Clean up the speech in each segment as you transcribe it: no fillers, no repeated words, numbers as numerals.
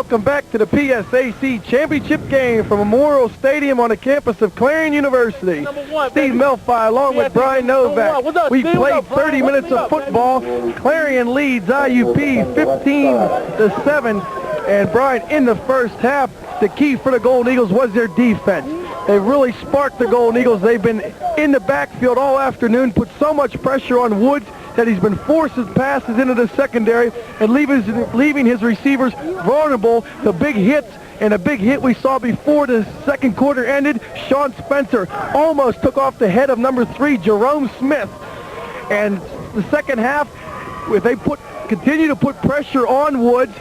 welcome back to the PSAC Championship game from Memorial Stadium on the campus of Clarion University. Steve Melfi along with Brian Novak. We played 30 minutes of football. Clarion leads IUP 15-7. And Brian, in the first half, the key for the Golden Eagles was their defense. They really sparked the Golden Eagles. They've been in the backfield all afternoon, put so much pressure on Woods that he's been forcing passes into the secondary and leaving his receivers vulnerable to big hits. And a big hit we saw before the second quarter ended, Sean Spencer almost took off the head of number 3, Jerome Smith. And the second half, if they continue to put pressure on Woods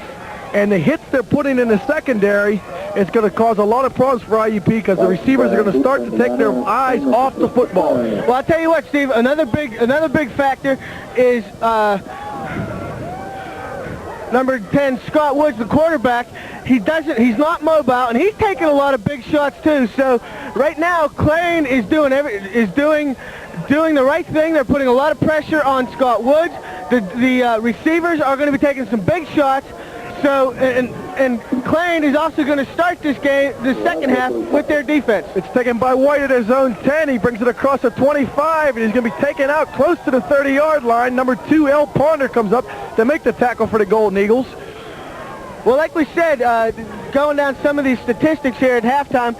and the hits they're putting in the secondary, it's going to cause a lot of problems for IUP because the receivers are going to start to take their eyes off the football. Well, I'll tell you what, Steve, another big factor is number 10, Scott Woods, the quarterback. He's not mobile, and he's taking a lot of big shots too. So right now, Clarion is doing the right thing. They're putting a lot of pressure on Scott Woods. The receivers are going to be taking some big shots. So, and Clarion is also going to start this game, the second half, with their defense. It's taken by White at his own 10. He brings it across the 25, and he's going to be taken out close to the 30-yard line. Number 2, L. Ponder, comes up to make the tackle for the Golden Eagles. Well, like we said, going down some of these statistics here at halftime,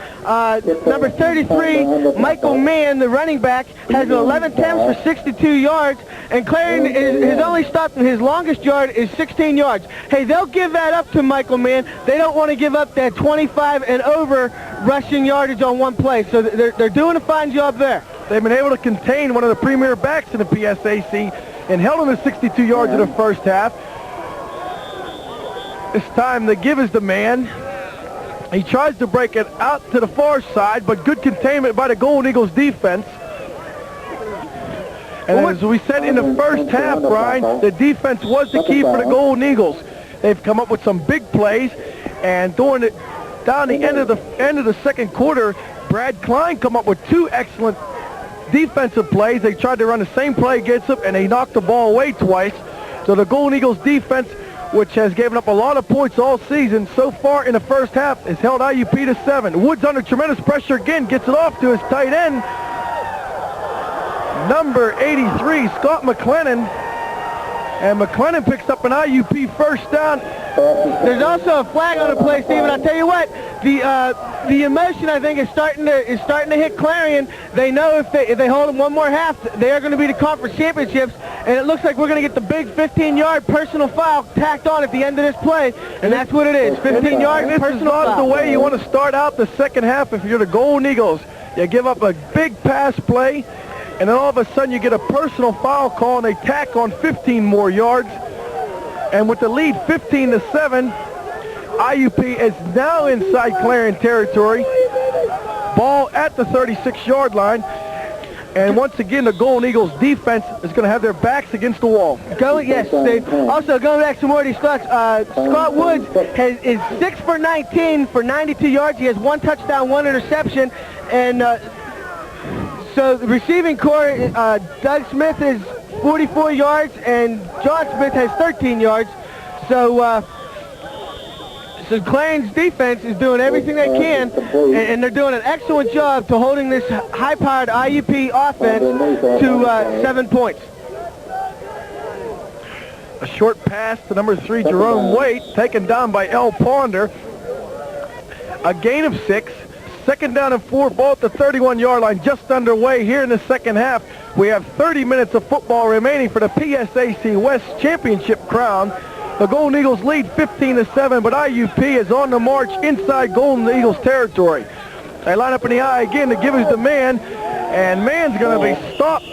number 33, Michael Mann, the running back, has 11 attempts for 62 yards, and Clarion has only stopped his longest yard is 16 yards. Hey, they'll give that up to Michael Mann. They don't want to give up that 25 and over rushing yardage on one play, so they're doing a fine job there. They've been able to contain one of the premier backs in the PSAC and held him to 62 yards in the first half. This time the give is the man. He tries to break it out to the far side, but good containment by the Golden Eagles defense. And as we said in the first half, Brian, the defense was the key for the Golden Eagles. They've come up with some big plays, and down the end of the second quarter, Brad Klein come up with 2 excellent defensive plays. They tried to run the same play against him, and they knocked the ball away twice. So the Golden Eagles defense, which has given up a lot of points all season, so far in the first half has held IUP to 7. Woods under tremendous pressure again, gets it off to his tight end, number 83, Scott McLennan. And McLennan picks up an IUP first down. There's also a flag on the play, Stephen. I'll tell you what, the emotion, I think, is starting to hit Clarion. They know if they hold them one more half, they are going to be the conference championships. And it looks like we're going to get the big 15-yard personal foul tacked on at the end of this play, and that's what it is, 15 yards personal foul. This is not the way you want to start out the second half if you're the Golden Eagles. You give up a big pass play, and then all of a sudden you get a personal foul call, and they tack on 15 more yards. And with the lead 15-7, IUP is now inside Clarion territory. Ball at the 36-yard line. And once again, the Golden Eagles defense is going to have their backs against the wall. Yes, Steve. Also, going back to more of these stats, Scott Woods is 6 for 19 for 92 yards. He has 1 touchdown, 1 interception. And so the receiving core, Doug Smith is 44 yards, and John Smith has 13 yards. So Clarion's defense is doing everything they can, and they're doing an excellent job to holding this high-powered IUP offense to 7 points. A short pass to number 3, Jerome Waite, taken down by L. Ponder. A gain of 6. Second down and 4, ball at the 31-yard line, just underway here in the second half. We have 30 minutes of football remaining for the PSAC West Championship crown. The Golden Eagles lead 15-7, but IUP is on the march inside Golden Eagles territory. They line up in the eye again. The give is the man, and Mann's going to be stopped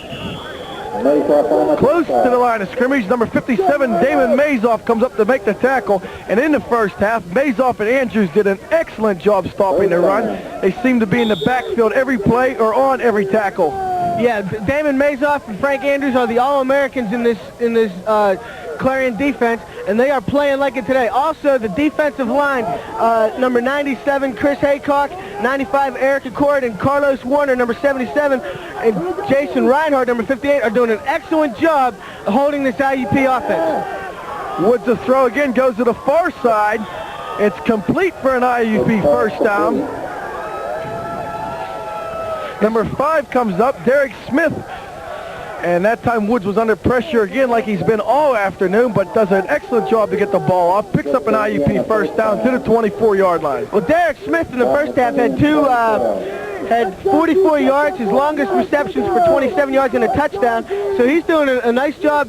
close to the line of scrimmage. Number 57, Damon Mazoff, comes up to make the tackle. And in the first half, Mazoff and Andrews did an excellent job stopping the run. They seem to be in the backfield every play or on every tackle. Yeah, Damon Mazoff and Frank Andrews are the All-Americans in this Clarion defense, and they are playing like it today. Also, the defensive line, number 97, Chris Haycock, 95, Eric Accord, and Carlos Warner, number 77, and Jason Reinhardt, number 58, are doing an excellent job holding this IUP offense. Woods' throw again goes to the far side, It's complete for an IUP first down. Number 5 comes up, Derek Smith. And that time Woods was under pressure again like he's been all afternoon, but does an excellent job to get the ball off. Picks up an IUP first down to the 24-yard line. Well, Derek Smith in the first half had 44 yards, his longest receptions for 27 yards and a touchdown. So he's doing a nice job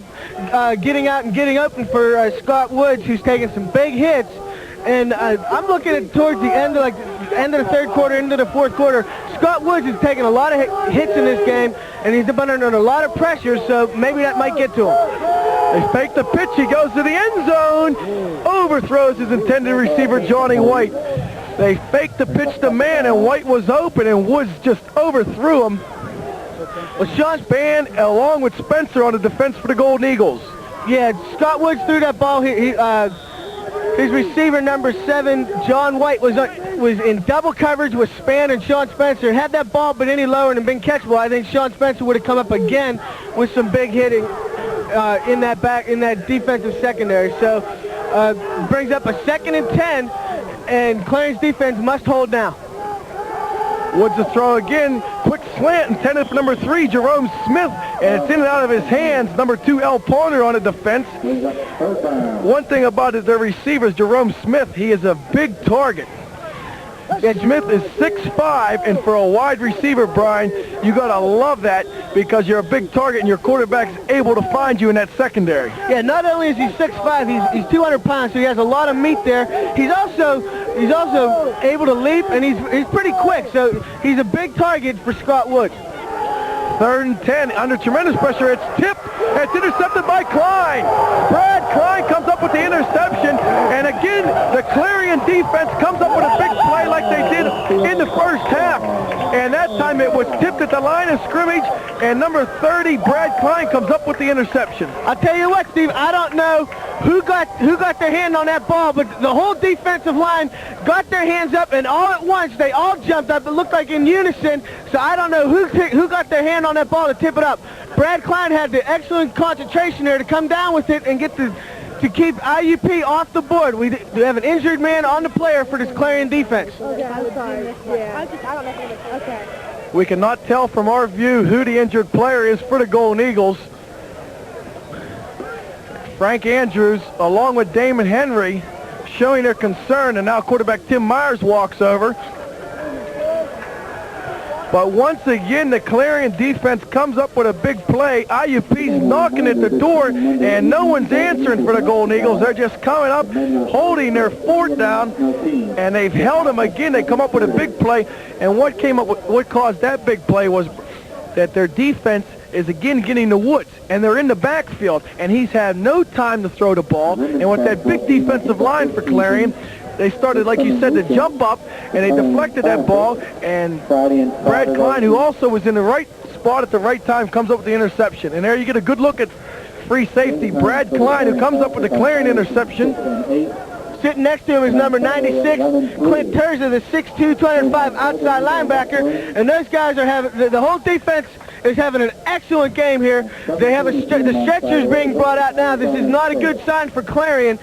getting out and getting open for Scott Woods, who's taking some big hits. And I'm looking at towards the end of the third quarter, into the fourth quarter. Scott Woods is taking a lot of hits in this game, and he's under a lot of pressure, so maybe that might get to him. They fake the pitch. He goes to the end zone. Overthrows his intended receiver, Johnny White. They faked the pitch to man, and White was open, and Woods just overthrew him. Well, Sean Spann, along with Spencer, on the defense for the Golden Eagles. Yeah, Scott Woods threw that ball. His receiver, number 7, John White, was in double coverage with Spann and Sean Spencer. Had that ball been any lower and been catchable, I think Sean Spencer would have come up again with some big hitting in that defensive secondary. So brings up a 2nd and 10, and Clarion's defense must hold now. Woods to throw again. Quick slant intended for number 3, Jerome Smith, and it's in and out of his hands. Number 2, Al Parner on the defense. One thing about their receivers, Jerome Smith, he is a big target. And Smith is 6'5", and for a wide receiver, Brian, you got to love that because you're a big target and your quarterback is able to find you in that secondary. Yeah, not only is he 6'5", he's 200 pounds, so he has a lot of meat there. He's also able to leap, and he's pretty quick, so he's a big target for Scott Woods. 3rd and 10, under tremendous pressure. It's tipped. It's intercepted by Klein. Brad Klein comes up with the interception, and again, the Clarion defense comes up with a big play like they did in the first half. And that time it was tipped at the line of scrimmage, and number 30, Brad Klein, comes up with the interception. I'll tell you what, Steve, I don't know who got their hand on that ball, but the whole defensive line got their hands up, and all at once they all jumped up. It looked like in unison, so I don't know who got their hand on that ball to tip it up. Brad Klein had the excellent concentration there to come down with it and get to keep IUP off the board. We have an injured man on the player for this Clarion defense. Okay, I'm sorry. Yeah. I don't know. Okay. We cannot tell from our view who the injured player is for the Golden Eagles. Frank Andrews, along with Damon Henry, showing their concern, and now quarterback Tim Myers walks over. But once again, the Clarion defense comes up with a big play. IUP's knocking at the door, and no one's answering for the Golden Eagles. They're just coming up, holding their 4th down, and they've held them again. They come up with a big play, and what caused that big play was that their defense is again getting to Woods, and they're in the backfield, and he's had no time to throw the ball. And with that big defensive line for Clarion, they started, like you said, to jump up, and they deflected that ball, and Brad Klein, who also was in the right spot at the right time, comes up with the interception. And there you get a good look at free safety Brad Klein, who comes up with the Clarion interception. Sitting next to him is number 96, Clint Terza, the 6'2", 205 outside linebacker, and those guys are having, the whole defense is having an excellent game here. They have the stretchers being brought out now. This is not a good sign for Clarion.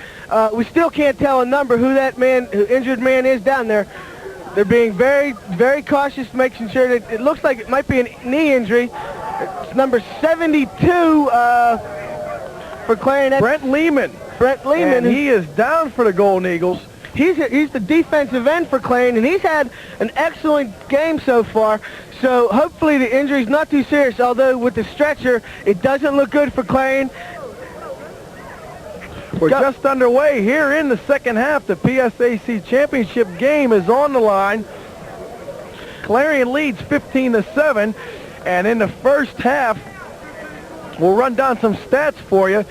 We still can't tell a number who that injured man is down there. They're being very, very cautious, making sure that it looks like it might be a knee injury. It's number 72 for Clarion. Brent Lehman. And he is down for the Golden Eagles. He's the defensive end for Clarion, and he's had an excellent game so far. So hopefully the injury's not too serious, although with the stretcher, it doesn't look good for Clarion. We're just underway here in the second half. The PSAC championship game is on the line. Clarion leads 15-7, and in the first half, we'll run down some stats for you.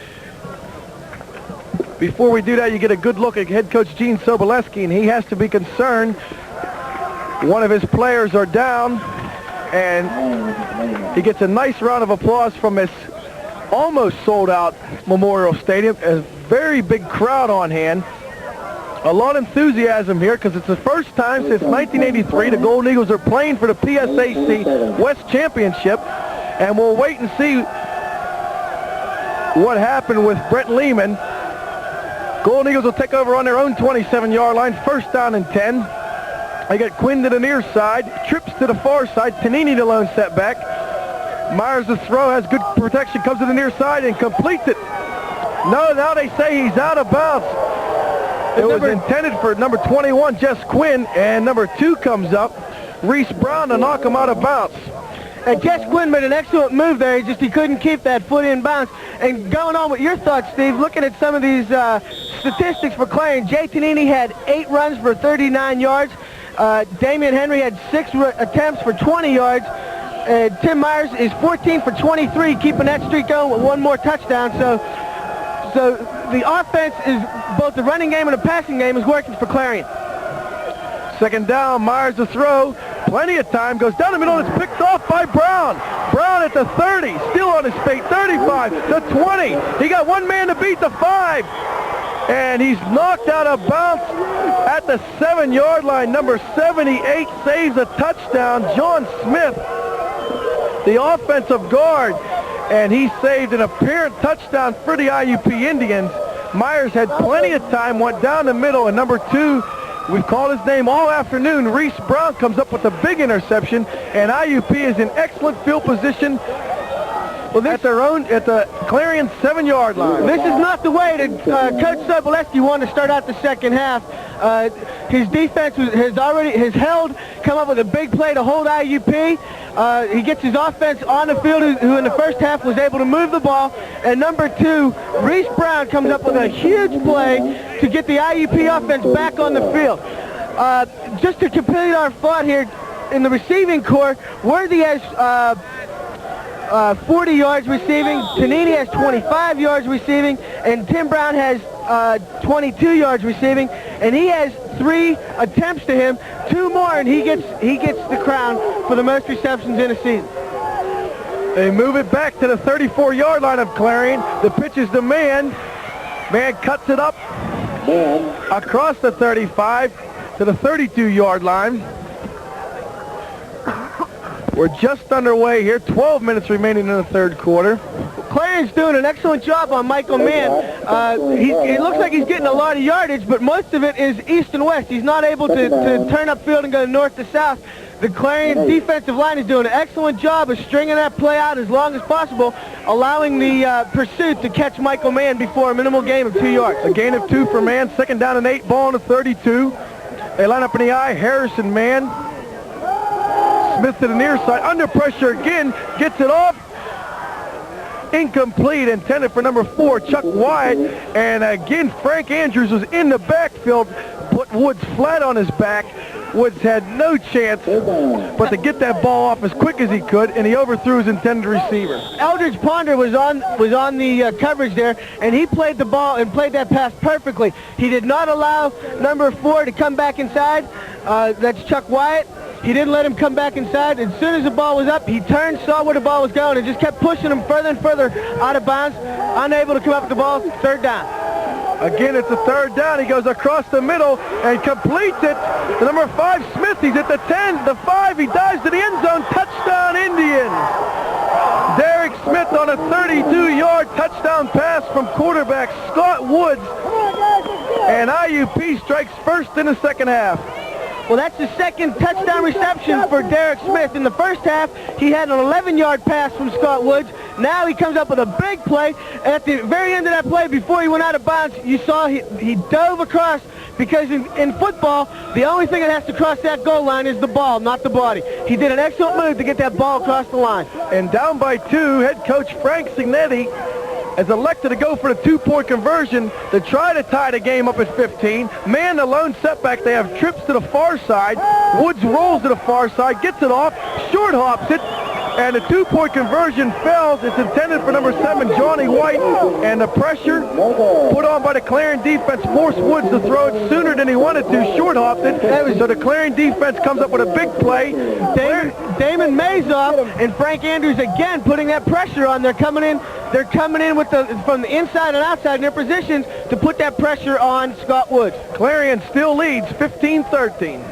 Before we do that, you get a good look at head coach Gene Sobolewski, and he has to be concerned. One of his players are down, and he gets a nice round of applause from this almost sold-out Memorial Stadium. A very big crowd on hand. A lot of enthusiasm here because it's the first time since 1983 the Golden Eagles are playing for the PSAC West Championship, and we'll wait and see what happened with Brent Lehman. Golden Eagles will take over on their own 27-yard line, first down and 10. They got Quinn to the near side, trips to the far side, Tanini the lone setback. Myers the throw, has good protection, comes to the near side and completes it. No, now they say he's out of bounds. It was intended for number 21, Jess Quinn, and number 2 comes up, Reese Brown, to knock him out of bounds. And Jess Quinn made an excellent move there. He couldn't keep that foot in bounds. And going on with your thoughts, Steve, looking at some of these statistics for Clarion, Jay Tanini had 8 runs for 39 yards. Damian Henry had 6 attempts for 20 yards. Tim Myers is 14 for 23, keeping that streak going with 1 more touchdown. So the offense is, both the running game and the passing game is working for Clarion. Second down, Myers to throw. Plenty of time, goes down the middle, and it's picked off by Brown. Brown at the 30, still on his feet, 35, the 20. He got 1 man to beat the 5. And he's knocked out of bounds at the 7-yard line. Number 78 saves a touchdown. John Smith, the offensive guard, and he saved an apparent touchdown for the IUP Indians. Myers had plenty of time, went down the middle, and number 2, we've called his name all afternoon, Reese Brown, comes up with a big interception, and IUP is in excellent field position at the Clarion 7-yard line. This is not the way that Coach Sobolewski wanted to start out the second half. His defense has come up with a big play to hold IUP. He gets his offense on the field, who in the first half was able to move the ball. And number 2, Reese Brown, comes up with a huge play to get the IUP offense back on the field. Just to complete our thought here, in the receiving corps, Worthy has 40 yards receiving, Tanini has 25 yards receiving, and Tim Brown has 22 yards receiving, and he has 3 attempts to him, 2 more, and he gets the crown for the most receptions in a season. They move it back to the 34-yard line of Clarion. The pitch is to Man. Man cuts it up across the 35 to the 32-yard line. We're just underway here, 12 minutes remaining in the third quarter. Clarion's doing an excellent job on Michael Mann. It looks like he's getting a lot of yardage, but most of it is east and west. He's not able to turn upfield and go north to south. The Clarion defensive line is doing an excellent job of stringing that play out as long as possible, allowing the pursuit to catch Michael Mann before a minimal gain of 2 yards. A gain of 2 for Mann, second down and 8, ball on the 32. They line up in the I, Harrison, Mann. Smith to the near side, under pressure again, gets it off. Incomplete, intended for number 4, Chuck Wyatt. And again, Frank Andrews was in the backfield, put Woods flat on his back. Woods had no chance but to get that ball off as quick as he could, and he overthrew his intended receiver. Eldridge Ponder was on the coverage there, and he played the ball and played that pass perfectly. He did not allow number 4 to come back inside. That's Chuck Wyatt. He didn't let him come back inside. As soon as the ball was up, he turned, saw where the ball was going, and just kept pushing him further and further out of bounds, unable to come up with the ball. Third down. Again, it's a third down. He goes across the middle and completes it to number 5, Smith. He's at the 10, the 5. He dives to the end zone. Touchdown, Indians. Derek Smith on a 32-yard touchdown pass from quarterback Scott Woods. And IUP strikes first in the second half. Well, that's the second touchdown reception for Derek Smith. In the first half, he had an 11-yard pass from Scott Woods. Now he comes up with a big play. At the very end of that play, before he went out of bounds, you saw he dove across, because in football, the only thing that has to cross that goal line is the ball, not the body. He did an excellent move to get that ball across the line. And down by 2, head coach Frank Signetti has elected to go for the 2-point conversion to try to tie the game up at 15. Man, the lone setback. They have trips to the far side. Woods rolls to the far side, gets it off, short hops it, and the 2-point conversion fails. It's intended for number 7, Johnny White, and the pressure put on by the Clarion defense forced Woods to throw it sooner than he wanted to. Short hopped it, so the Clarion defense comes up with a big play. Damon Mazoff and Frank Andrews again putting that pressure on. They're coming in with from the inside and outside in their positions to put that pressure on Scott Woods. Clarion still leads 15-13.